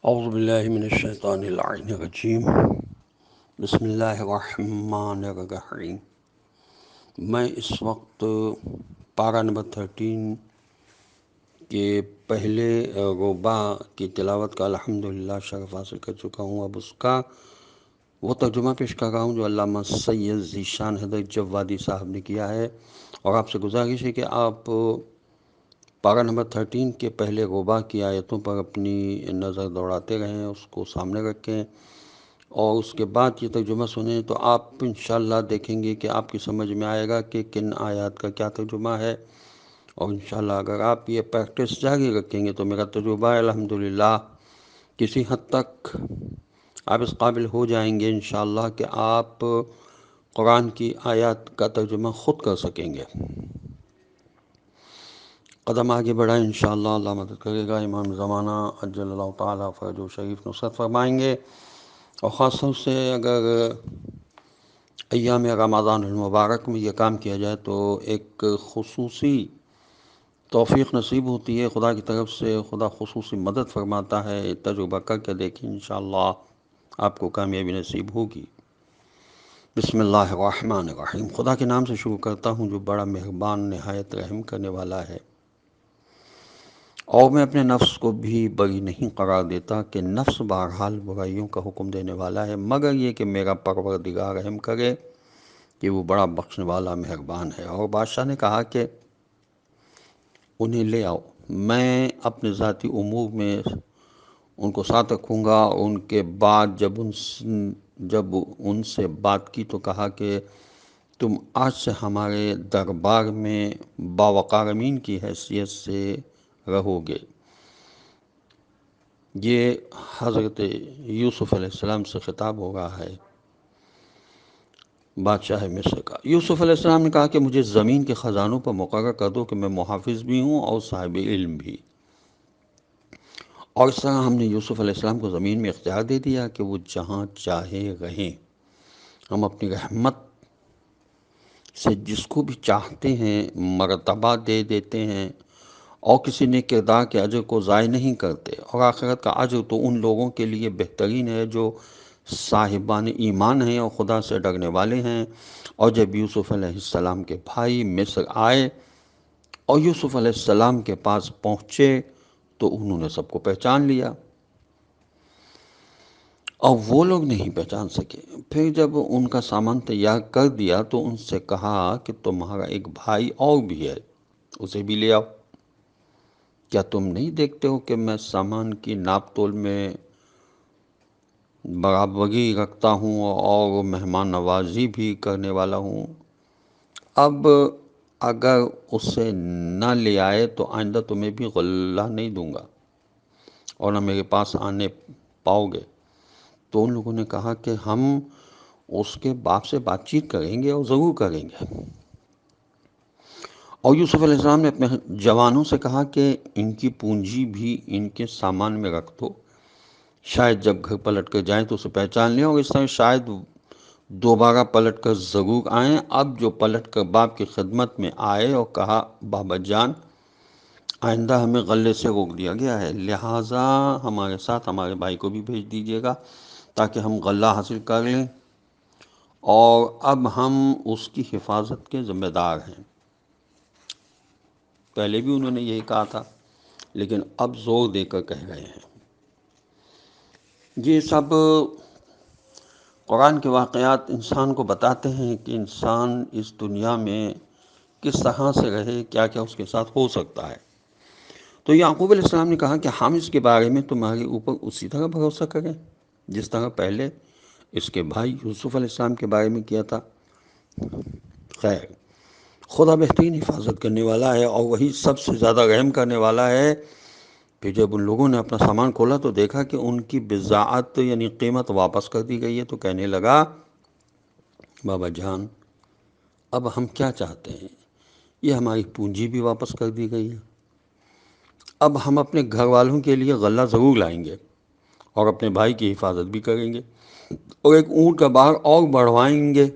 اعوذ باللہ من الشیطان اللعین الرجیم بسم اللہ الرحمن الرحیم۔ میں اس وقت پارہ نمبر 13 کے پہلے ربع کی تلاوت کا الحمدللہ شرف حاصل کر چکا ہوں۔ اب اس کا وہ ترجمہ پیش کر رہا ہوں جو علامہ سید ذیشان حضرت جوادی صاحب نے کیا ہے، اور آپ سے گزارش ہے کہ آپ پارہ نمبر 13 کے پہلے ربع کی آیتوں پر اپنی نظر دوڑاتے رہیں، اس کو سامنے رکھیں اور اس کے بعد یہ ترجمہ سنیں تو آپ انشاءاللہ دیکھیں گے کہ آپ کی سمجھ میں آئے گا کہ کن آیات کا کیا ترجمہ ہے۔ اور انشاءاللہ اگر آپ یہ پریکٹس جاری رکھیں گے تو میرا تجربہ ہے الحمدللہ کسی حد تک آپ اس قابل ہو جائیں گے انشاءاللہ کہ آپ قرآن کی آیات کا ترجمہ خود کر سکیں گے۔ قدم آگے بڑھائیں انشاءاللہ، اللہ مدد کرے گا۔ امام زمانہ عجل اللہ تعالیٰ فرج و شریف نصرت فرمائیں گے، اور خاص طور سے اگر ایام رمضان المبارک میں یہ کام کیا جائے تو ایک خصوصی توفیق نصیب ہوتی ہے خدا کی طرف سے، خدا خصوصی مدد فرماتا ہے۔ تجربہ کر کے دیکھیں انشاءاللہ آپ کو کامیابی نصیب ہوگی۔ بسم اللہ الرحمن الرحیم۔ خدا کے نام سے شروع کرتا ہوں جو بڑا مہربان نہایت رحم کرنے والا ہے۔ اور میں اپنے نفس کو بھی بری نہیں قرار دیتا کہ نفس بہرحال برائیوں کا حکم دینے والا ہے، مگر یہ کہ میرا پروردگار رحم کرے کہ وہ بڑا بخشنے والا مہربان ہے۔ اور بادشاہ نے کہا کہ انہیں لے آؤ، میں اپنے ذاتی امور میں ان کو ساتھ رکھوں گا۔ اور ان کے بعد جب ان سے بات کی تو کہا کہ تم آج سے ہمارے دربار میں باوقار امین کی حیثیت سے رہو گے۔ یہ حضرت یوسف علیہ السلام سے خطاب ہو رہا ہے، بادشاہ مصر کا۔ یوسف علیہ السلام نے کہا کہ مجھے زمین کے خزانوں پر مقرر کر دو کہ میں محافظ بھی ہوں اور صاحب علم بھی۔ اور اس طرح ہم نے یوسف علیہ السلام کو زمین میں اختیار دے دیا کہ وہ جہاں چاہے رہیں۔ ہم اپنی رحمت سے جس کو بھی چاہتے ہیں مرتبہ دے دیتے ہیں، اور کسی نیک کردار کے اجر کو ضائع نہیں کرتے۔ اور آخرت کا اجر تو ان لوگوں کے لیے بہترین ہے جو صاحبان ایمان ہیں اور خدا سے ڈرنے والے ہیں۔ اور جب یوسف علیہ السلام کے بھائی مصر آئے اور یوسف علیہ السلام کے پاس پہنچے تو انہوں نے سب کو پہچان لیا، اور وہ لوگ نہیں پہچان سکے۔ پھر جب ان کا سامان تیار کر دیا تو ان سے کہا کہ تمہارا ایک بھائی اور بھی ہے، اسے بھی لے آؤ۔ کیا تم نہیں دیکھتے ہو کہ میں سامان کی ناپ تول میں برابری رکھتا ہوں اور مہمان نوازی بھی کرنے والا ہوں؟ اب اگر اسے نہ لے آئے تو آئندہ تمہیں بھی غلہ نہیں دوں گا اور نہ میرے پاس آنے پاؤ گے۔ تو ان لوگوں نے کہا کہ ہم اس کے باپ سے بات چیت کریں گے اور ضرور کریں گے۔ اور یوسف علیہ السلام نے اپنے جوانوں سے کہا کہ ان کی پونجی بھی ان کے سامان میں رکھ دو، شاید جب گھر پلٹ کر جائیں تو اسے پہچان لیں، اور اس طرح شاید دوبارہ پلٹ کر ضرور آئیں۔ اب جو پلٹ کر باپ کی خدمت میں آئے اور کہا بابا جان آئندہ ہمیں غلے سے روک دیا گیا ہے، لہٰذا ہمارے ساتھ ہمارے بھائی کو بھی بھیج دیجیے گا تاکہ ہم غلہ حاصل کر لیں، اور اب ہم اس کی حفاظت کے ذمہ دار ہیں۔ پہلے بھی انہوں نے یہی کہا تھا، لیکن اب زور دے کر کہہ رہے ہیں۔ یہ سب قرآن کے واقعات انسان کو بتاتے ہیں کہ انسان اس دنیا میں کس طرح سے رہے، کیا کیا اس کے ساتھ ہو سکتا ہے۔ تو یعقوب علیہ السلام نے کہا کہ ہم اس کے بارے میں تمہارے اوپر اسی طرح بھروسہ کریں جس طرح پہلے اس کے بھائی یوسف علیہ السلام کے بارے میں کیا تھا۔ خیر، خدا بہترین حفاظت کرنے والا ہے اور وہی سب سے زیادہ رحم کرنے والا ہے۔ پھر جب ان لوگوں نے اپنا سامان کھولا تو دیکھا کہ ان کی بضاعت یعنی قیمت واپس کر دی گئی ہے، تو کہنے لگا بابا جان اب ہم کیا چاہتے ہیں، یہ ہماری پونجی بھی واپس کر دی گئی ہے، اب ہم اپنے گھر والوں کے لیے غلہ ضرور لائیں گے اور اپنے بھائی کی حفاظت بھی کریں گے، اور ایک اونٹ کا بار اور بڑھوائیں گے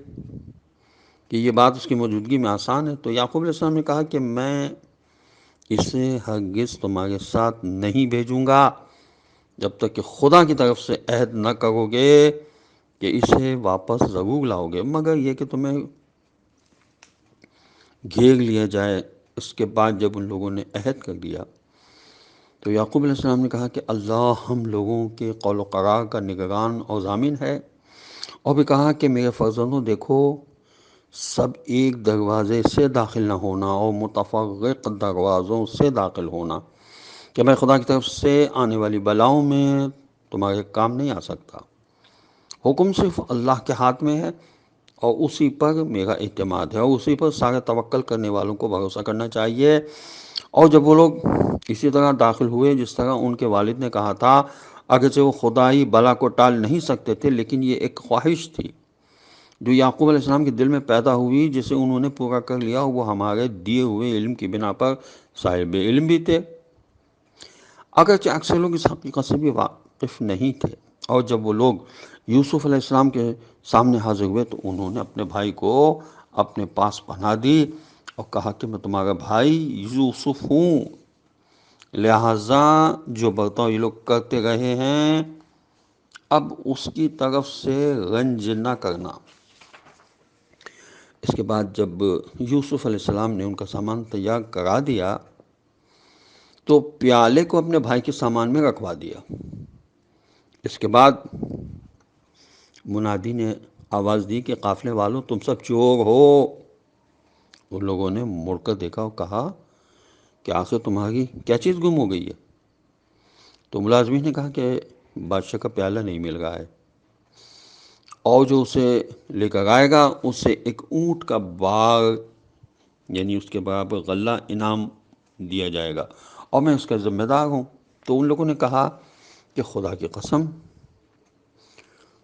کہ یہ بات اس کی موجودگی میں آسان ہے۔ تو یعقوب علیہ السلام نے کہا کہ میں اسے ہرگز تمہارے ساتھ نہیں بھیجوں گا جب تک کہ خدا کی طرف سے عہد نہ کرو گے کہ اسے واپس ضرور لاؤ گے، مگر یہ کہ تمہیں گھیر لیا جائے۔ اس کے بعد جب ان لوگوں نے عہد کر دیا تو یعقوب علیہ السلام نے کہا کہ اللہ ہم لوگوں کے قول و قرار کا نگران اور ضامن ہے، اور بھی کہا کہ میرے فرزندوں دیکھو، سب ایک دروازے سے داخل نہ ہونا اور متفرق دروازوں سے داخل ہونا، کہ میں خدا کی طرف سے آنے والی بلاؤں میں تمہارے کام نہیں آ سکتا۔ حکم صرف اللہ کے ہاتھ میں ہے، اور اسی پر میرا اعتماد ہے، اور اسی پر سارے توکل کرنے والوں کو بھروسہ کرنا چاہیے۔ اور جب وہ لوگ اسی طرح داخل ہوئے جس طرح ان کے والد نے کہا تھا، اگرچہ وہ خدائی بلا کو ٹال نہیں سکتے تھے، لیکن یہ ایک خواہش تھی جو یعقوب علیہ السلام کے دل میں پیدا ہوئی، جسے انہوں نے پورا کر لیا، اور وہ ہمارے دیے ہوئے علم کی بنا پر صاحب علم بھی تھے، اگرچہ اکثر لوگ اس حقیقت سے بھی واقف نہیں تھے۔ اور جب وہ لوگ یوسف علیہ السلام کے سامنے حاضر ہوئے تو انہوں نے اپنے بھائی کو اپنے پاس پناہ دی اور کہا کہ میں تمہارا بھائی یوسف ہوں، لہٰذا جو برتاؤ یہ لوگ کرتے رہے ہیں اب اس کی طرف سے رنج نہ کرنا۔ اس کے بعد جب یوسف علیہ السلام نے ان کا سامان تیار کرا دیا تو پیالے کو اپنے بھائی کے سامان میں رکھوا دیا۔ اس کے بعد منادی نے آواز دی کہ قافلے والوں تم سب چور ہو۔ ان لوگوں نے مڑ کر دیکھا اور کہا کہ آخر تمہاری کیا چیز گم ہو گئی ہے؟ تو ملازمین نے کہا کہ بادشاہ کا پیالہ نہیں مل رہا ہے، اور جو اسے لے کر آئے گا اسے ایک اونٹ کا بار یعنی اس کے برابر غلہ انعام دیا جائے گا، اور میں اس کا ذمہ دار ہوں۔ تو ان لوگوں نے کہا کہ خدا کی قسم،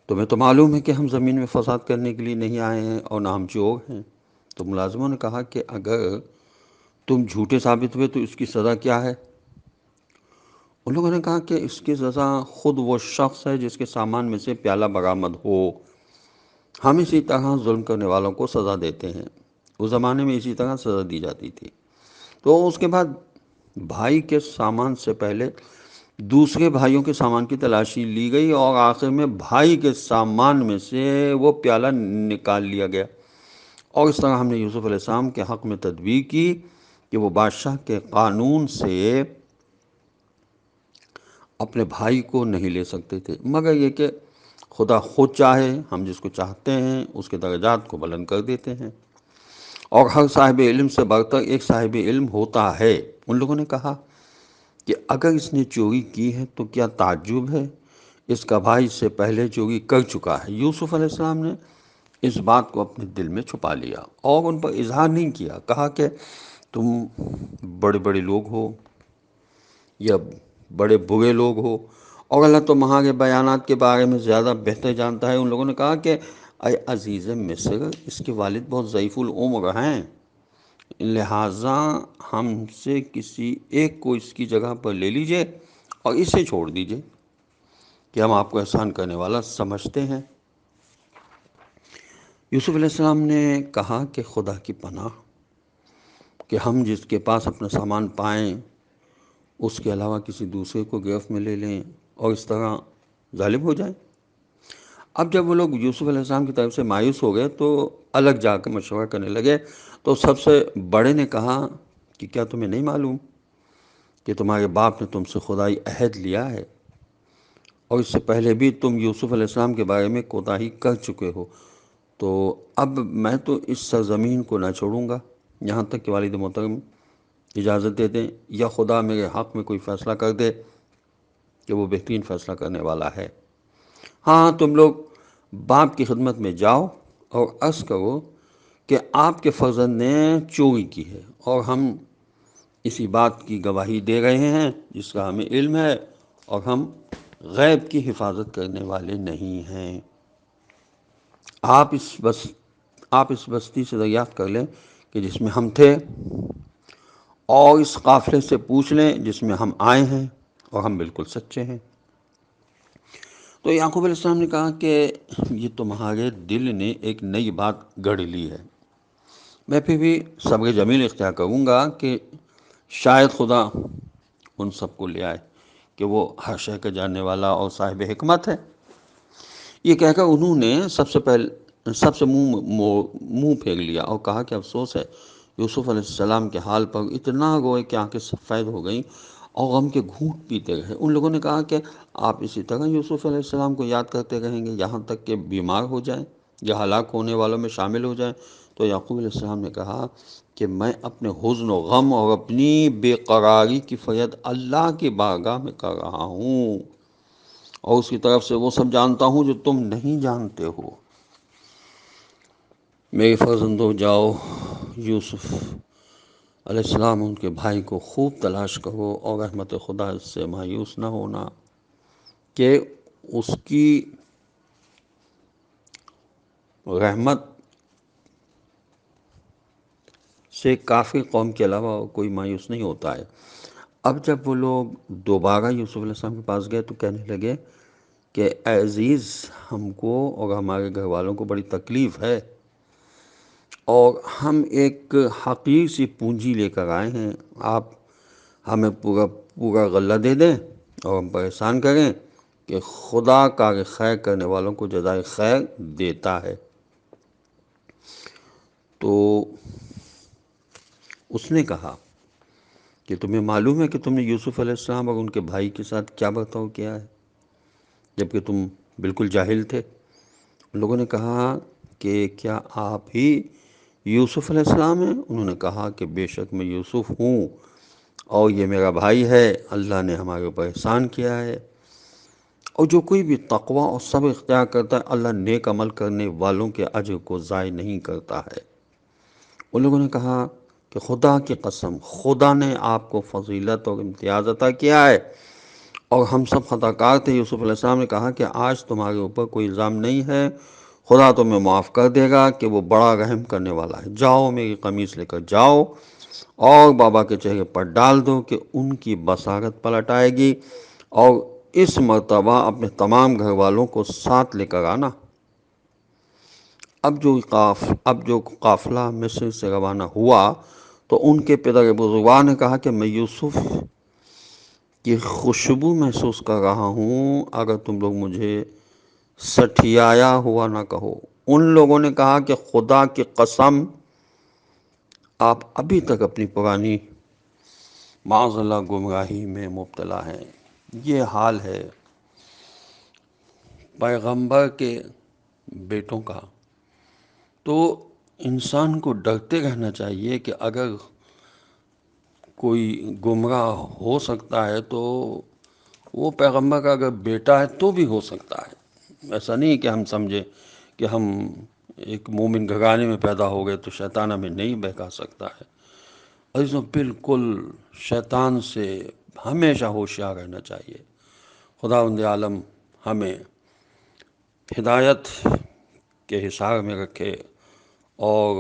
تمہیں تو معلوم ہے کہ ہم زمین میں فساد کرنے کے لیے نہیں آئے ہیں اور نہ ہم چور ہیں۔ تو ملازموں نے کہا کہ اگر تم جھوٹے ثابت ہوئے تو اس کی سزا کیا ہے؟ ان لوگوں نے کہا کہ اس کی سزا خود وہ شخص ہے جس کے سامان میں سے پیالہ برآمد ہو۔ ہم اسی طرح ظلم کرنے والوں کو سزا دیتے ہیں، اس زمانے میں اسی طرح سزا دی جاتی تھی۔ تو اس کے بعد بھائی کے سامان سے پہلے دوسرے بھائیوں کے سامان کی تلاشی لی گئی، اور آخر میں بھائی کے سامان میں سے وہ پیالہ نکال لیا گیا، اور اس طرح ہم نے یوسف علیہ السلام کے حق میں تدبیر کی کہ وہ بادشاہ کے قانون سے اپنے بھائی کو نہیں لے سکتے تھے، مگر یہ کہ خدا خود چاہے ہم جس کو چاہتے ہیں اس کے درجات کو بلند کر دیتے ہیں، اور ہر صاحب علم سے بڑھ کر ایک صاحب علم ہوتا ہے۔ ان لوگوں نے کہا کہ اگر اس نے چوری کی ہے تو کیا تعجب ہے، اس کا بھائی اس سے پہلے چوری کر چکا ہے۔ یوسف علیہ السلام نے اس بات کو اپنے دل میں چھپا لیا اور ان پر اظہار نہیں کیا، کہا کہ تم بڑے بڑے لوگ ہو یا بڑے برے لوگ ہو، اور اللہ تمہارے بیانات کے بارے میں زیادہ بہتر جانتا ہے۔ ان لوگوں نے کہا کہ اے عزیز مصر، اس کے والد بہت ضعیف العمر ہیں، لہٰذا ہم سے کسی ایک کو اس کی جگہ پر لے لیجئے اور اسے چھوڑ دیجئے کہ ہم آپ کو احسان کرنے والا سمجھتے ہیں۔ یوسف علیہ السلام نے کہا کہ خدا کی پناہ کہ ہم جس کے پاس اپنا سامان پائیں اس کے علاوہ کسی دوسرے کو گرفت میں لے لیں اور اس طرح غالب ہو جائیں۔ اب جب وہ لوگ یوسف علیہ السلام کی طرف سے مایوس ہو گئے تو الگ جا کر مشورہ کرنے لگے۔ تو سب سے بڑے نے کہا کہ کیا تمہیں نہیں معلوم کہ تمہارے باپ نے تم سے خدائی عہد لیا ہے، اور اس سے پہلے بھی تم یوسف علیہ السلام کے بارے میں کوتاہی کر چکے ہو، تو اب میں تو اس سرزمین کو نہ چھوڑوں گا یہاں تک کہ والد محترم اجازت دے دیں، یا خدا میرے حق میں کوئی فیصلہ کر دے کہ وہ بہترین فیصلہ کرنے والا ہے۔ ہاں تم لوگ باپ کی خدمت میں جاؤ اور عرض کرو کہ آپ کے فرزند نے چوری کی ہے، اور ہم اسی بات کی گواہی دے رہے ہیں جس کا ہمیں علم ہے، اور ہم غیب کی حفاظت کرنے والے نہیں ہیں۔ آپ اس بستی سے دریافت کر لیں کہ جس میں ہم تھے، اور اس قافلے سے پوچھ لیں جس میں ہم آئے ہیں، اور ہم بالکل سچے ہیں۔ تو یعقوب علیہ السلام نے کہا کہ یہ تمہارے دل نے ایک نئی بات گڑھ لی ہے، میں پھر بھی صبر جمیل اختیار کروں گا کہ شاید خدا ان سب کو لے آئے، کہ وہ ہر شے کا جاننے والا اور صاحب حکمت ہے۔ یہ کہہ کر انہوں نے سب سے منہ پھیر لیا اور کہا کہ افسوس ہے یوسف علیہ السلام کے حال پر، اتنا روئے کہ آنکھیں سفید ہو گئیں اور غم کے گھونٹ پیتے رہے۔ ان لوگوں نے کہا کہ آپ اسی طرح یوسف علیہ السلام کو یاد کرتے رہیں گے یہاں تک کہ بیمار ہو جائیں یا ہلاک ہونے والوں میں شامل ہو جائیں؟ تو یعقوب علیہ السلام نے کہا کہ میں اپنے حزن و غم اور اپنی بے قراری کی فریاد اللہ کی بارگاہ میں کر رہا ہوں، اور اس کی طرف سے وہ سب جانتا ہوں جو تم نہیں جانتے ہو۔ میرے فرزندو، جاؤ یوسف علیہ السلام ان کے بھائی کو خوب تلاش کرو، اور رحمت خدا سے مایوس نہ ہونا کہ اس کی رحمت سے کافر قوم کے علاوہ کوئی مایوس نہیں ہوتا ہے۔ اب جب وہ لوگ دوبارہ یوسف علیہ السلام کے پاس گئے تو کہنے لگے کہ اے عزیز، ہم کو اور ہمارے گھر والوں کو بڑی تکلیف ہے، اور ہم ایک حقیر سی پونجی لے کر آئے ہیں، آپ ہمیں پورا غلہ دے دیں اور ہم پریشان کریں کہ خدا کار خیر کرنے والوں کو جزائے خیر دیتا ہے۔ تو اس نے کہا کہ تمہیں معلوم ہے کہ تم نے یوسف علیہ السلام اور ان کے بھائی کے ساتھ کیا برتاؤ کیا ہے، جبکہ تم بالکل جاہل تھے؟ ان لوگوں نے کہا کہ کیا آپ ہی یوسف علیہ السلام ہیں؟ انہوں نے کہا کہ بے شک میں یوسف ہوں، اور یہ میرا بھائی ہے، اللہ نے ہمارے اوپر احسان کیا ہے، اور جو کوئی بھی تقوی اور صبر اختیار کرتا ہے اللہ نیک عمل کرنے والوں کے اجر کو ضائع نہیں کرتا ہے۔ ان لوگوں نے کہا کہ خدا کی قسم، خدا نے آپ کو فضیلت اور امتیاز عطا کیا ہے، اور ہم سب خطا کار تھے۔ یوسف علیہ السلام نے کہا کہ آج تمہارے اوپر کوئی الزام نہیں ہے، خدا تمہیں معاف کر دے گا کہ وہ بڑا رحم کرنے والا ہے۔ جاؤ میری قمیص لے کر جاؤ اور بابا کے چہرے پر ڈال دو کہ ان کی بصارت پلٹ آئے گی، اور اس مرتبہ اپنے تمام گھر والوں کو ساتھ لے کر آنا۔ اب جو قافلہ مصر سے روانہ ہوا تو ان کے پدر بزرگوار نے کہا کہ میں یوسف کی خوشبو محسوس کر رہا ہوں، اگر تم لوگ مجھے سٹھیایا ہوا نہ کہو۔ ان لوگوں نے کہا کہ خدا کی قسم، آپ ابھی تک اپنی پرانی معاذ اللہ گمراہی میں مبتلا ہیں۔ یہ حال ہے پیغمبر کے بیٹوں کا۔ تو انسان کو ڈرتے رہنا چاہیے کہ اگر کوئی گمراہ ہو سکتا ہے تو وہ پیغمبر کا اگر بیٹا ہے تو بھی ہو سکتا ہے۔ ایسا نہیں کہ ہم سمجھے کہ ہم ایک مومن گھرانے میں پیدا ہو گئے تو شیطان ہمیں نہیں بہکا سکتا ہے۔ عزیزوں، بالکل شیطان سے ہمیشہ ہوشیار رہنا چاہیے۔ خداوند عالم ہمیں ہدایت کے حصار میں رکھے، اور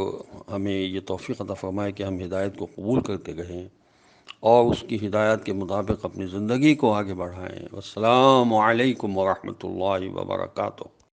ہمیں یہ توفیق عطا فرمائے کہ ہم ہدایت کو قبول کرتے رہیں اور اس کی ہدایت کے مطابق اپنی زندگی کو آگے بڑھائیں۔ السلام علیکم ورحمۃ اللہ وبرکاتہ۔